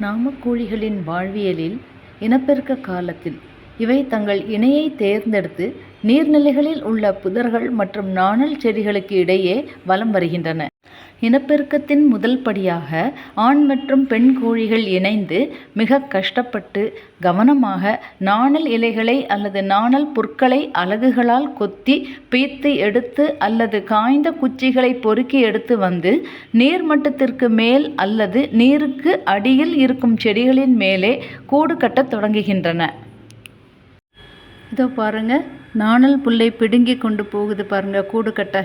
நாமக்கோழிகளின் வாழ்வியலில் இனப்பெருக்க காலத்தில் இவை தங்கள் இணையை தேர்ந்தெடுத்து நீர்நிலைகளில் உள்ள புதர்கள் மற்றும் நாணல் செடிகளுக்கு இடையே வலம் வருகின்றன. இனப்பெருக்கத்தின் முதல் படியாக ஆண் மற்றும் பெண் கோழிகள் இணைந்து மிக கஷ்டப்பட்டு கவனமாக நாணல் இலைகளை அல்லது நாணல் புற்களை அலகுகளால் கொத்தி பீத்து எடுத்து அல்லது காய்ந்த குச்சிகளை பொறுக்கி எடுத்து வந்து நீர்மட்டத்திற்கு மேல் அல்லது நீருக்கு அடியில் இருக்கும் செடிகளின் மேலே கூடு கட்டத் தொடங்குகின்றன. இதோ பாருங்க, நாணல் புல்லை பிடுங்கி கொண்டு போகுது பாருங்க கூடு கட்ட.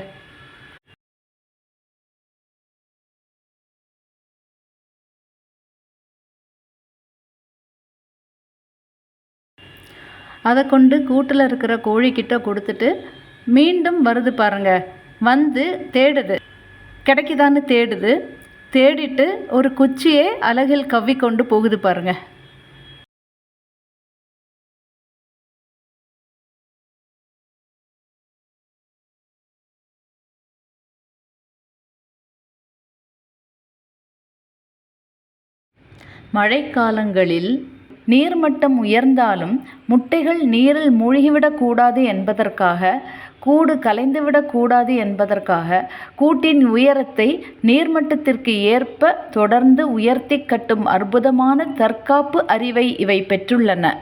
அதை கொண்டு கூட்டில் இருக்கிற கோழிக்கிட்ட கொடுத்துட்டு மீண்டும் வருது பாருங்க. வந்து தேடுது, கிடைக்குதான்னு தேடுது. தேடிட்டு ஒரு குச்சியை அலகில் கவ்வி கொண்டு போகுது பாருங்க. மழைக்காலங்களில் நீர்மட்டம் உயர்ந்தாலும் முட்டைகள் நீரில் மூழ்கிவிடக்கூடாது என்பதற்காக, கூடு கலைந்துவிடக்கூடாது என்பதற்காக கூட்டின் உயரத்தை நீர்மட்டத்திற்கு ஏற்ப தொடர்ந்து உயர்த்தி கட்டும் அற்புதமான தற்காப்பு அறிவை இவை பெற்றுள்ளன.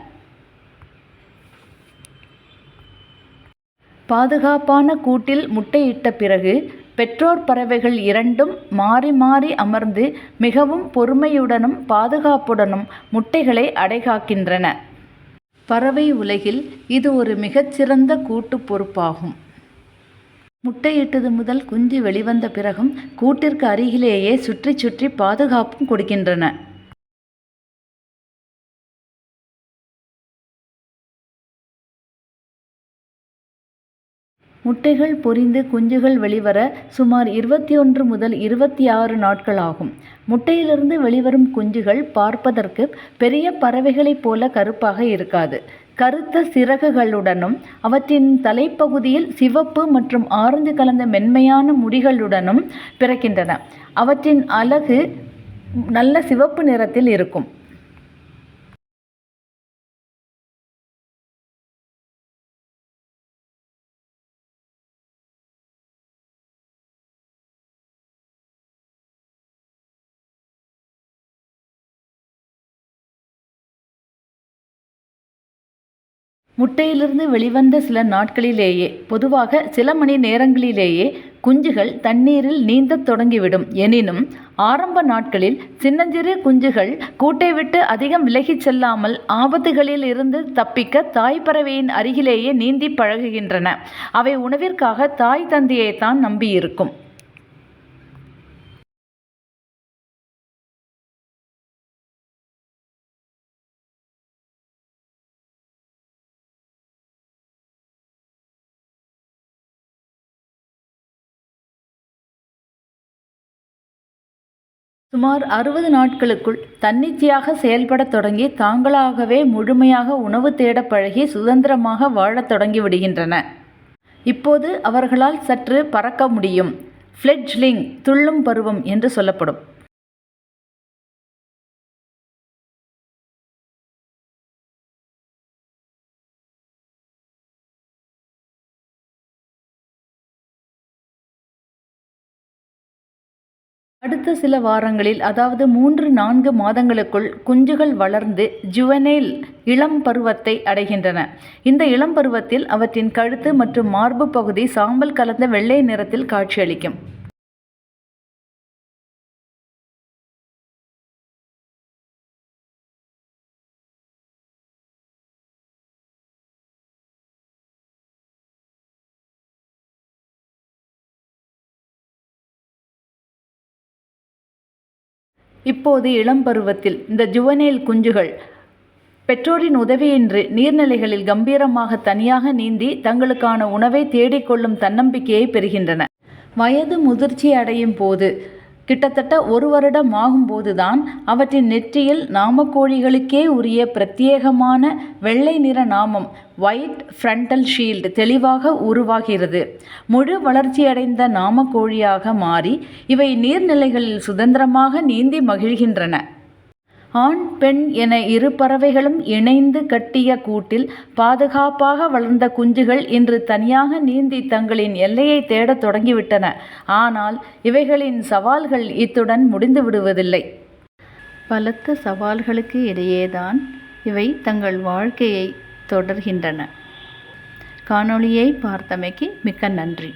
பாதுகாப்பான கூட்டில் முட்டையிட்ட பிறகு பெற்றோர் பறவைகள் இரண்டும் மாறி மாறி அமர்ந்து மிகவும் பொறுமையுடனும் பாதுகாப்புடனும் முட்டைகளை அடைகாக்கின்றன. பறவை உலகில் இது ஒரு மிகச்சிறந்த கூட்டு பொறுப்பாகும். முட்டையிட்டது முதல் குஞ்சு வெளிவந்த பிறகும் கூட்டிற்கு அருகிலேயே சுற்றி சுற்றி பாதுகாப்பும் கொடுக்கின்றன. முட்டைகள் பொரிந்து குஞ்சுகள் வெளிவர சுமார் 21 முதல் 26 நாட்கள் ஆகும். முட்டையிலிருந்து வெளிவரும் குஞ்சுகள் பார்ப்பதற்கு பெரிய பறவைகளைப் போல கருப்பாக இருக்காது. கருத்த சிறகுகளுடனும் அவற்றின் தலைப்பகுதியில் சிவப்பு மற்றும் ஆரஞ்சு கலந்த மென்மையான முடிகளுடனும் பிறக்கின்றன. அவற்றின் அலகு நல்ல சிவப்பு நிறத்தில் இருக்கும். முட்டையிலிருந்து வெளிவந்த சில நாட்களிலேயே, பொதுவாக சில மணி நேரங்களிலேயே குஞ்சுகள் தண்ணீரில் நீந்தத் தொடங்கிவிடும். எனினும் ஆரம்ப நாட்களில் சின்னஞ்சிறு குஞ்சுகள் கூட்டை விட்டு அதிகம் விலகிச் செல்லாமல் ஆபத்துகளில் இருந்து தப்பிக்க தாய் பறவையின் அருகிலேயே நீந்தி பழகுகின்றன. அவை உணவிற்காக தாய் தந்தையைத்தான் நம்பியிருக்கும். சுமார் 60 நாட்களுக்குள் தன்னிச்சையாக செயல்படத் தொடங்கி தாங்களாகவே முழுமையாக உணவு தேடப் பழகி சுதந்திரமாக வாழத் தொடங்கிவிடுகின்றன. இப்போது அவர்களால் சற்று பறக்க முடியும். ஃப்ளெட்ஜ்லிங், துள்ளும் பருவம் என்று சொல்லப்படும். அடுத்த சில வாரங்களில், அதாவது 3-4 மாதங்களுக்குள் குஞ்சுகள் வளர்ந்து ஜுவனைல் இளம் பருவத்தை அடைகின்றன. இந்த இளம் பருவத்தில் அவற்றின் கழுத்து மற்றும் மார்பு பகுதி சாம்பல் கலந்த வெள்ளை நிறத்தில் காட்சியளிக்கும். இப்போது இளம் பருவத்தில் இந்த ஜுவனைல் குஞ்சுகள் பெற்றோரின் உதவியின்றி நீர்நிலைகளில் கம்பீரமாக தனியாக நீந்தி தங்களுக்கான உணவை தேடிக்கொள்ளும் தன்னம்பிக்கையை பெறுகின்றன. வயது முதிர்ச்சி அடையும் போது, கிட்டத்தட்ட 1 வருடம் ஆகும்போதுதான் அவற்றின் நெற்றியில் நாமக்கோழிகளுக்கே உரிய பிரத்யேகமான வெள்ளை நிற நாமம் ஒயிட் ஃப்ரண்டல் ஷீல்டு தெளிவாக உருவாகிறது. முழு வளர்ச்சியடைந்த நாமக்கோழியாக மாறி இவை நீர்நிலைகளில் சுதந்திரமாக நீந்தி மகிழ்கின்றன. ஆண் பெண் என இரு பறவைகளும் இணைந்து கட்டிய கூட்டில் பாதுகாப்பாக வளர்ந்த குஞ்சுகள் இன்று தனியாக நீந்தி தங்களின் எல்லையை தேடத் தொடங்கிவிட்டன. ஆனால் இவைகளின் சவால்கள் இத்துடன் முடிந்து விடுவதில்லை. பலத்த சவால்களுக்கு இடையேதான் இவை தங்கள் வாழ்க்கையை தொடர்கின்றன. காணொளியை பார்த்தமைக்கு மிக்க நன்றி.